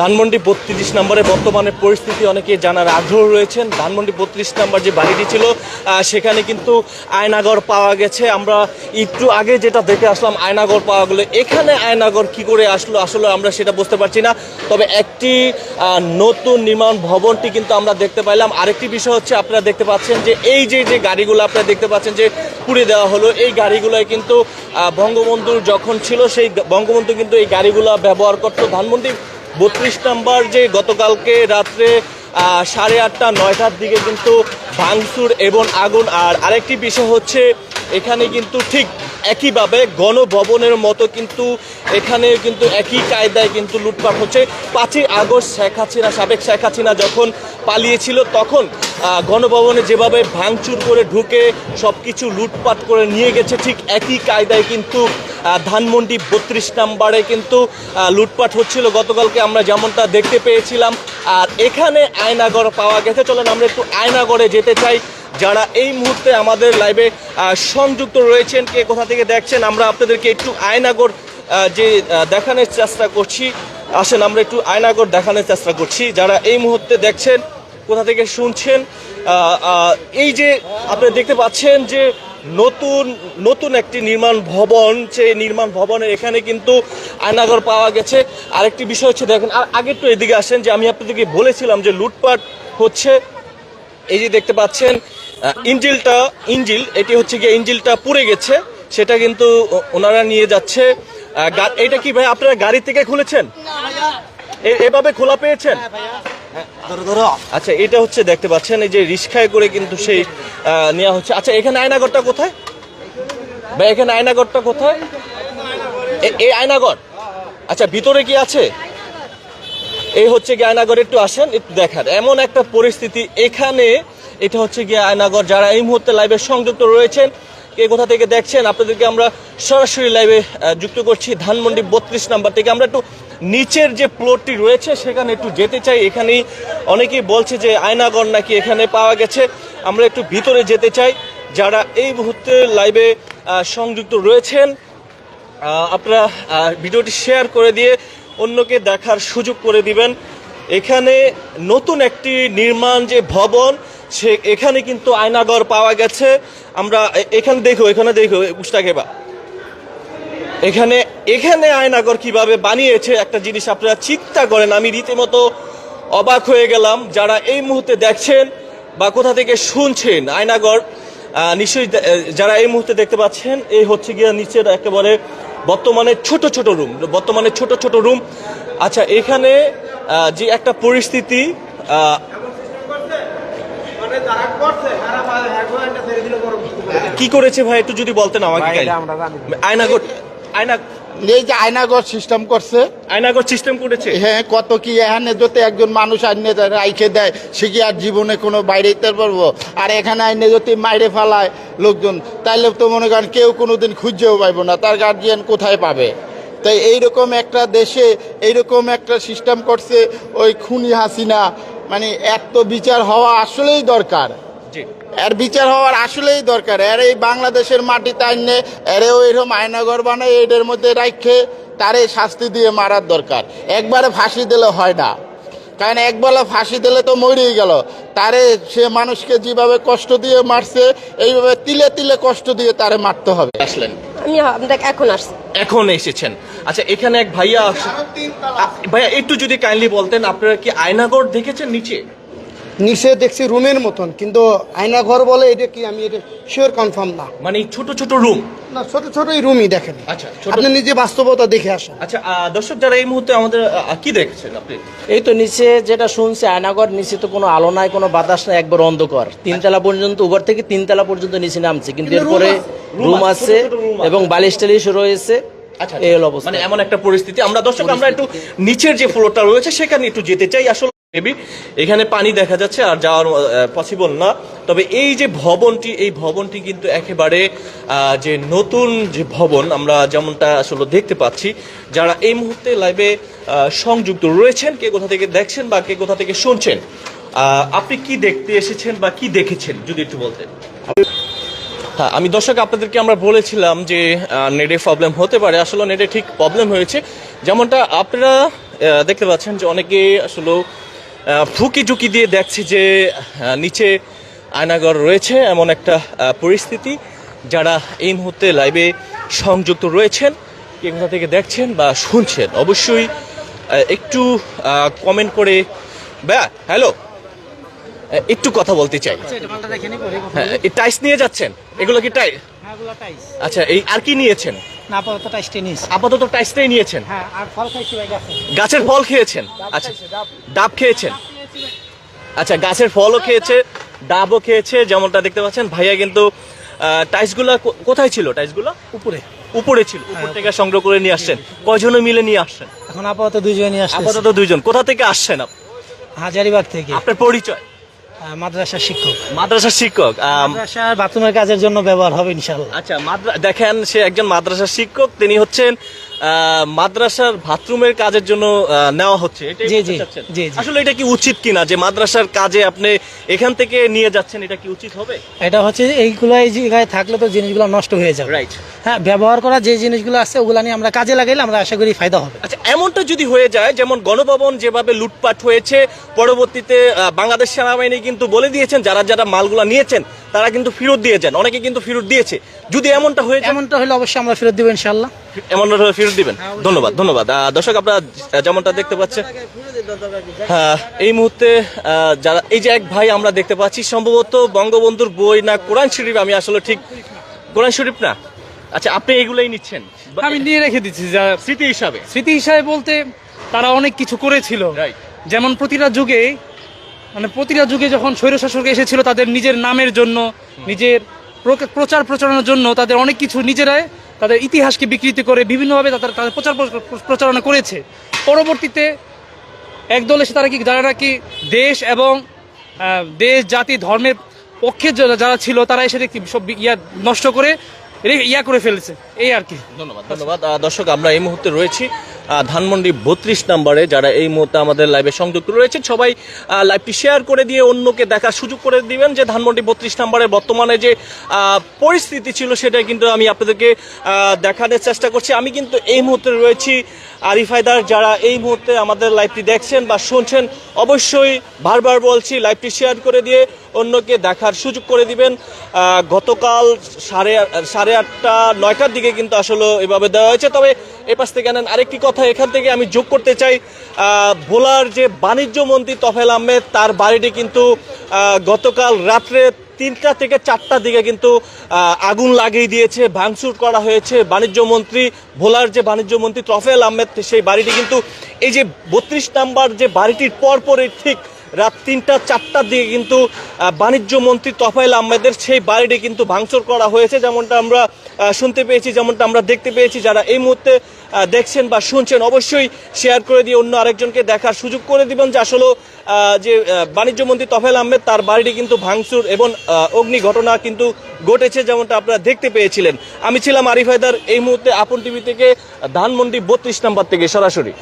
ধানমন্ডি ৩২ নম্বরে বর্তমানে পরিস্থিতি অনেকে জানার আগ্রহ রয়েছেন। ধানমন্ডি ৩২ নম্বর যে বাড়িটি ছিল সেখানে কিন্তু আয়নাঘর পাওয়া গেছে। আমরা একটু আগে যেটা দেখে আসলাম আয়নাঘর পাওয়া গেলো, এখানে আয়নাঘর কি করে আসলো আসলে আমরা সেটা বুঝতে পারছি না। তবে একটি নতুন নির্মাণ ভবনটি কিন্তু আমরা দেখতে পাইলাম। আরেকটি বিষয় হচ্ছে আপনারা দেখতে পাচ্ছেন যে এই যে গাড়িগুলো আপনারা দেখতে পাচ্ছেন যে পুড়ে দেওয়া হলো, এই গাড়িগুলোয় কিন্তু বঙ্গবন্ধু যখন ছিল সেই বঙ্গবন্ধু কিন্তু এই গাড়িগুলো ব্যবহার করতো। ধানমন্ডি ৩২ নম্বর যে গতকালকে রাত্রে 8:30-9টার দিকে কিন্তু ভাঙচুর এবং আগুন। আর আরেকটি বিষয় হচ্ছে এখানে কিন্তু ঠিক একইভাবে গণভবনের মতো কিন্তু এখানে কিন্তু একই কায়দায় কিন্তু লুটপাট হচ্ছে। 5ই আগস্ট সাবেক শেখ হাসিনা যখন পালিয়েছিল তখন গণভবনে যেভাবে ভাঙচুর করে ঢুকে সব কিছু লুটপাট করে নিয়ে গেছে, ঠিক একই কায়দায় কিন্তু ধানমন্ডি ৩২ নম্বরে কিন্তু লুটপাট হচ্ছিল গতকালকে আমরা যেমনটা দেখতে পেয়েছিলাম। আর এখানে আয়নাঘর পাওয়া গেছে। চলেন আমরা একটু আয়নাঘরে যেতে চাই। যারা এই মুহূর্তে আমাদের লাইভে সংযুক্ত রয়েছেন, কে কোথা থেকে দেখছেন, আমরা আপনাদেরকে একটু আয়নাঘর যে দেখানোর চেষ্টা করছি। আসেন আমরা একটু আয়নাঘর দেখানোর চেষ্টা করছি। যারা এই মুহূর্তে দেখছেন, কোথা থেকে শুনছেন, এই যে আপনারা দেখতে পাচ্ছেন যে নতুন একটি নির্মাণ ভবন, সেই নির্মাণ ভবনের এখানে কিন্তু আয়নাঘর পাওয়া গেছে। আরেকটি বিষয় হচ্ছে দেখেন, আগে একটু এদিকে আসেন, যে আমি আপনাদেরকে বলেছিলাম যে লুটপাট হচ্ছে। এই যে দেখতে পাচ্ছেন ইঞ্জিল এটি হচ্ছে গিয়ে ইঞ্জিলটা পুড়ে গেছে, সেটা কিন্তু ওনারা নিয়ে যাচ্ছে। এটা কি ভাই আপনারা গাড়ি থেকে খুলেছেন? এভাবে খোলা পেয়েছেন? আচ্ছা, এটা হচ্ছে দেখতে পাচ্ছেন এই যে রিস্কায় করে কিন্তু সেই নেওয়া হচ্ছে। আচ্ছা, এখানে আয়নাঘরটা কোথায় ভাই? এখানে আয়নাঘরটা কোথায়? এই আয়নাঘর? আচ্ছা, ভিতরে কি আছে? এই হচ্ছে গিয়ে আয়নাঘর, একটু আসেন একটু দেখার। এমন একটা পরিস্থিতি এখানে, এটা হচ্ছে গিয়ে আয়নাঘর। যারা এই মুহূর্তে লাইভে সংযুক্ত রয়েছেন, কে কোথা থেকে দেখছেন, আপনাদেরকে আমরা সরাসরি লাইভে যুক্ত করছি ধানমন্ডি ৩২ নাম্বার থেকে। আমরা একটু নিচের যে প্লটটি রয়েছে সেখানে একটু যেতে চাই। এখানেই অনেকেই বলছে যে আয়নাঘর নাকি এখানে পাওয়া গেছে। আমরা একটু ভিতরে যেতে চাই। যারা এই মুহূর্তে লাইভে সংযুক্ত রয়েছেন, আপনারা ভিডিওটি শেয়ার করে দিয়ে অন্যকে দেখার সুযোগ করে দিবেন। এখানে নতুন একটি নির্মাণ যে ভবন, এখানে কিন্তু আয়নাঘর পাওয়া গেছে। আমরা এখানে দেখো উস্তাকেবা এখানে আয়নাঘর কিভাবে বানিয়েছে একটা জিনিস আপনারা চিন্তা করেন। আমি রীতিমতো অবাক হয়ে গেলাম। যারা এই মুহূর্তে দেখছেন বা কোথা থেকে শুনছেন, আয়নাঘর নিশ্চয়ই যারা এই মুহূর্তে দেখতে পাচ্ছেন, এই হচ্ছে গিয়ে নিচের একেবারে বর্তমানে ছোট ছোট রুম। আচ্ছা, এখানে যে একটা পরিস্থিতি, কি করেছে ভাই একটু যদি বলতেন আমাকে। এই যে আয়নাঘর সিস্টেম করছে, আয়নাঘর সিস্টেম করেছে। হ্যাঁ, কত কি এখানে যদি একজন মানুষ আইনে রাইখে দেয়, সে কি আর জীবনে কোনো বাইরে যেতে পারবো? আর এখানে আইনে যদি মাইরে ফেলায় লোকজন, তাইলে তো মনে করেন কেউ কোনোদিন খুঁজেও পাইব না, তার গার্জিয়ান কোথায় পাবে? তাই এইরকম একটা দেশে এইরকম একটা সিস্টেম করছে ওই খুনি হাসিনা। মানে এর তো বিচার হওয়া আসলেই দরকার, এর বিচার হওয়ার আসলেই দরকার। এর এই বাংলাদেশের মাটিতে আইনে এরেও এরকম আয়নাঘর বানায় এদের মধ্যে রাখে তারে শাস্তি দিয়ে মারার দরকার। একবারে ফাঁসি দিলে হয় না, কারণ একবেলা ফাঁসি দিলে তো মরেই গেল। তারে সে মানুষকে যেভাবে কষ্ট দিয়ে মারছে, এইভাবে তিলে তিলে কষ্ট দিয়ে তারে মারতে হবে। আসলেন? আমি এখন এসেছেন। আচ্ছা, এখানে এক ভাইয়া একটু যদি কাইন্ডলি বলতেন, আপনারা কি আয়নাঘর দেখেছেন নিচে দেখছি রুমের মতন, কিন্তু আয়নাঘর বলে এটা কি আমি এটা শিওর কনফার্ম না। মানে ছোট রুম না, ছোট এই রুমই দেখেন। আচ্ছা, আপনি নিজে বাস্তবতা দেখে আসেন। আচ্ছা, দর্শক যারা এই মুহূর্তে আমাদের কি দেখছেন আপনি? এই তো নিচে যেটা শুনছে আয়নাঘর, নিচে তো কোনো আলো নাই, কোনো বাতাস নাই, একবার অন্ধকার। 3তলা পর্যন্ত, উপর থেকে 3তলা পর্যন্ত নিচে নামছে, কিন্তু এরপরে রুম আছে এবং বালিশ টালিশ রয়েছে। আচ্ছা, এই হলো অবস্থা। মানে এমন একটা পরিস্থিতি। আমরা দর্শক আমরা একটু নিচের যে ফ্লোরটা রয়েছে সেখানে একটু যেতে চাই। আসলে এখানে পানি দেখা যাচ্ছে, আর যাওয়ার পসিবল না। তবে এই যে ভবনটি, এই ভবনটি কিন্তু একেবারে যে নতুন যে ভবন আমরা যেমনটা আসলে দেখতে পাচ্ছি। যারা এই মুহূর্তে লাইভে সংযুক্ত রয়েছেন, কে কোথা থেকে দেখছেন বা কে কোথা থেকে শুনছেন, আপনি কি দেখতে এসেছেন বা কি দেখেছেন যদি একটু বলতেন। হ্যাঁ, আমি দর্শক আপনাদেরকে আমরা বলেছিলাম যে নেটে প্রবলেম হতে পারে। আসলে নেটে ঠিক প্রবলেম হয়েছে, যেমনটা আপনারা দেখতে পাচ্ছেন যে অনেকে আসলে ফুকি ঝুঁকি দিয়ে দেখছে যে নিচে আয়নাঘর রয়েছে এমন একটা পরিস্থিতি। যারা এই মুহূর্তে লাইভে সংযুক্ত রয়েছেন, কে কোথা থেকে দেখছেন বা শুনছেন, অবশ্যই একটু কমেন্ট করে হ্যালো একটু কথা বলতে চাই। হ্যাঁ, এই টাইস নিয়ে যাচ্ছেন, এগুলো কি টাইস? আচ্ছা, এই আর কি নিয়েছেন? আপাতত টাইসটাই নিয়েছেন। গাছের ফল খেয়েছেন? আচ্ছা, ডাব খেয়েছেন? আচ্ছা, গাছের ফলও খেয়েছে, ডাবও খেয়েছে। যেমনটা দেখতে পাচ্ছেন ভাইয়া কিন্তু টাইসগুলা কোথায় ছিল? টাইসগুলো উপরে ছিল, উপর থেকে সংগ্রহ করে নিয়ে আসছেন। কয়জনে মিলে নিয়ে আসছেন? এখন আপাতত দুইজন নিয়ে আসছে। আপাতত দুইজন। কোথা থেকে আসছেন আপনি? হাজারিবাগ থেকে। আপনার পরিচয়? মাদ্রাসার শিক্ষক। মাদ্রাসার শিক্ষক। মাদ্রাসার বাথরুমের কাজের জন্য ব্যবহার হবে ইনশাআল্লাহ। আচ্ছা, দেখেন সে একজন মাদ্রাসার শিক্ষক, তিনি হচ্ছেন মাদ্রাসার বাথরুমের কাজের জন্য নেওয়া হচ্ছে। এটাই জি, বলতে জি, চাচ্ছেন? জি, জি। আসলে এটা কি উচিত কিনা যে মাদ্রাসার কাজে আপনি এখান থেকে নিয়ে যাচ্ছেন, এটা কি উচিত হবে? এটা হচ্ছে এইগুলো এই জায়গায় থাকলে তো জিনিসগুলো নষ্ট হয়ে যাবে। রাইট। হ্যাঁ, ব্যবহার করা যে জিনিসগুলো আছে ওগুলো নিয়ে আমরা কাজে লাগাইলে আমরা আশা করি ফায়দা হবে। আচ্ছা, এমনটা যদি হয়ে যায় যেমন গণভবন যেভাবে লুটপাট হয়েছে, পরবর্তীতে বাংলাদেশ সেনাবাহিনী কিন্তু বলে দিয়েছেন যারা যারা মালগুলা নিয়েছেন তারা কিন্তু ফেরত দিয়েছেন, অনেকে কিন্তু ফেরত দিয়েছে। যদি এমনটা হয়ে যায়, এমনটা হলে অবশ্যই আমরা ফেরত দেবো ইনশাআল্লাহ। এমনটা হলে ফেরত দিবেন। ধন্যবাদ, ধন্যবাদ। দর্শক, আপনারা যেমনটা দেখতে পাচ্ছেন, হ্যাঁ, এই মুহূর্তে যারা এই যে এক ভাই আমরা দেখতে পাচ্ছি, সম্ভবত বঙ্গবন্ধুর বই না কোরআন শরীফ, আমি আসলে ঠিক কোরআন শরীফ না। আচ্ছা, আপনি এগুলাই নিচ্ছেন? আমি নিয়ে রেখে দিচ্ছি যা স্মৃতি হিসাবে। স্মৃতি হিসাবে বলতে তারা অনেক কিছু করেছিল। রাইট। যেমন প্রতিটা যুগে যখন স্বৈরশাসক এসেছিল তাদের নিজের নামের জন্য, নিজের প্রচার প্রচারণার জন্য তাদের অনেক কিছু নিজেরাই তাদের ইতিহাসকে বিকৃতি করে বিভিন্নভাবে তাদের প্রচার প্রচারণা করেছে। পরবর্তীতে একদল এসে যারা নাকি দেশ এবং দেশ জাতি ধর্মের পক্ষে যারা ছিল তারা এসে সব নষ্ট করে করে ফেলেছে, এই আর কি। ধন্যবাদ, ধন্যবাদ। দর্শক, আমরা এই মুহূর্তে রয়েছি ধানমন্ডি 32 নম্বরে। যারা এই মুহূর্তে আমাদের লাইভে সংযুক্ত রয়েছেন সবাই লাইভটি শেয়ার করে দিয়ে অন্যকে দেখার সুযোগ করে দিবেন যে ধানমন্ডি 32 নম্বরে বর্তমানে যে পরিস্থিতি ছিল সেটাই কিন্তু আমি আপনাদেরকে দেখানোর চেষ্টা করছি। আমি কিন্তু এই মুহূর্তে রয়েছি আরিফ হায়দার। যারা এই মুহূর্তে আমাদের লাইভটি দেখছেন বা শুনছেন, অবশ্যই বারবার বলছি লাইভটি শেয়ার করে দিয়ে অন্যকে দেখার সুযোগ করে দিবেন। গতকাল সাড়ে 8টা 9টার দিকে কিন্তু আসলে এভাবে দেওয়া হয়েছে। তবে এ পাশ থেকে নেন আরেকটি কথা এখান থেকে আমি যোগ করতে চাই, ভোলার যে বাণিজ্য মন্ত্রী তোফায়েল আহমেদ, তার বাড়িটি কিন্তু গতকাল রাত্রে 3টা থেকে 4টার দিকে কিন্তু আগুন লাগিয়ে দিয়েছে, ভাঙচুর করা হয়েছে। বাণিজ্য মন্ত্রী, ভোলার যে বাণিজ্য মন্ত্রী তোফায়েল আহমেদ, সেই বাড়িটি কিন্তু এই যে 32 নাম্বার যে বাড়িটির পরপরই ঠিক রাত 3টা 4টার দিকে কিন্তু বাণিজ্য মন্ত্রী তোফায়েল আহমেদের সেই বাড়িটি কিন্তু ভাঙচুর করা হয়েছে, যেমনটা আমরা শুনতে পেয়েছি, যেমনটা আমরা দেখতে পেয়েছি। যারা এই মুহূর্তে দেখছেন বা শুনছেন অবশ্যই শেয়ার করে দিয়ে অন্য আরেকজনকে দেখার সুযোগ করে দিবেন যে আসলে যে বাণিজ্য মন্ত্রী তোফায়েল আহমেদ তার বাড়িটি কিন্তু ভাঙচুর এবং অগ্নি ঘটনা কিন্তু ঘটেছে, যেমনটা আপনারা দেখতে পেয়েছিলেন। আমি ছিলাম আরিফ হায়দার, এই মুহূর্তে আপন টিভি থেকে ধানমন্ডি 32 নম্বর থেকে সরাসরি।